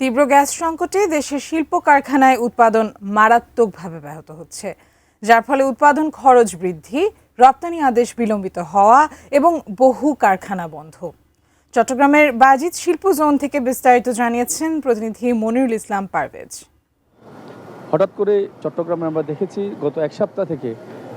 তীব্র গ্যাস সংকটে দেশের শিল্প কারখানায় উৎপাদন মারাত্মকভাবে ব্যাহত হচ্ছে, যার ফলে উৎপাদন খরচ বৃদ্ধি, রপ্তানি আদেশ বিলম্বিত হওয়া এবং বহু কারখানা বন্ধ। চট্টগ্রামের বাজিত শিল্প জোন থেকে বিস্তারিত জানিয়েছেন প্রতিনিধি মনিরুল ইসলাম পারভেজ। হঠাৎ করে চট্টগ্রামে আমরা দেখেছি গত এক সপ্তাহ থেকে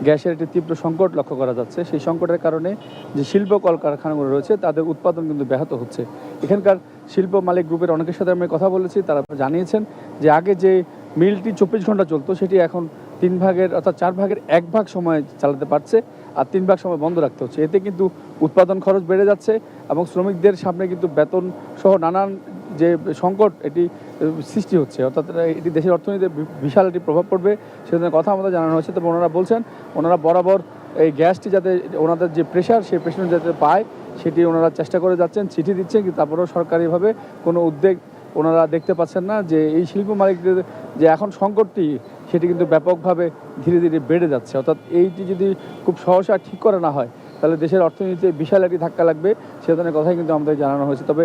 গ্যাসের একটি তীব্র সংকট লক্ষ্য করা যাচ্ছে। সেই সংকটের কারণে যে শিল্প কলকারখানাগুলো রয়েছে তাদের উৎপাদন কিন্তু ব্যাহত হচ্ছে। এখানকার শিল্প মালিক গ্রুপের অনেকের সাথে আমি কথা বলেছি, তারা জানিয়েছেন যে আগে যে মিলটি 24 ঘন্টা চলতো সেটি এখন 3 ভাগের অর্থাৎ 4 ভাগের 1 ভাগ সময় চালাতে পারছে আর 3 ভাগ সময় বন্ধ রাখতে হচ্ছে। এতে কিন্তু উৎপাদন খরচ বেড়ে যাচ্ছে এবং শ্রমিকদের সামনে কিন্তু বেতন সহ নানান যে সংকট এটি সৃষ্টি হচ্ছে, অর্থাৎ এটি দেশের অর্থনীতিতে বিশাল একটি প্রভাব পড়বে সেজন্য কথা আমাদের জানানো হয়েছে। তবে ওনারা বলছেন ওনারা বরাবর এই গ্যাসটি যাতে ওনাদের যে প্রেশার সেই প্রেশার যাতে পায় সেটি ওনারা চেষ্টা করে যাচ্ছেন, চিঠি দিচ্ছেন, কিন্তু তারপরেও সরকারিভাবে কোনো উদ্যোগ ওনারা দেখতে পাচ্ছেন না। যে এই শিল্প মালিকদের যে এখন সংকটটি সেটি কিন্তু ব্যাপকভাবে ধীরে ধীরে বেড়ে যাচ্ছে, অর্থাৎ এইটি যদি খুব সহসা ঠিক করা না হয় তাহলে দেশের অর্থনীতিতে বিশাল একটি ধাক্কা লাগবে, সে ধরনের কথাই কিন্তু আমাদের জানানো হয়েছে। তবে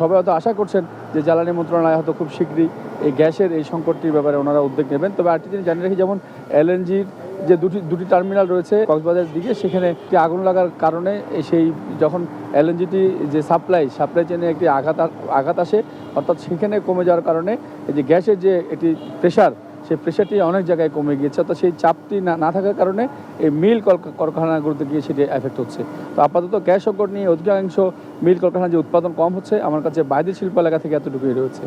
সবাই হয়তো আশা করছেন যে জ্বালানি মন্ত্রণালয় হয়তো খুব শীঘ্রই এই গ্যাসের এই সংকটটির ব্যাপারে ওনারা উদ্যোগ নেবেন। তবে আরেকটি জিনিস জানিয়ে রাখি, যেমন এলএনজির যে দুটি টার্মিনাল রয়েছে কক্সবাজারের দিকে, সেখানে একটি আগুন লাগার কারণে সেই যখন এলএনজিটি যে সাপ্লাই চেনে একটি আঘাত আসে, অর্থাৎ সেখানে কমে যাওয়ার কারণে এই যে গ্যাসের যে একটি প্রেশার সেই প্রেশারটি অনেক জায়গায় কমে গিয়েছে, অর্থাৎ সেই চাপটি না থাকার কারণে এই মিল কলকারখানাগুলোতে গিয়ে সেটি এফেক্ট হচ্ছে। তো আপাতত গ্যাস সংকট নিয়ে অধিকাংশ মিল কলকারখানার যে উৎপাদন কম হচ্ছে, আমার কাছে বাইরের শিল্প এলাকা থেকে এতটুকুই রয়েছে।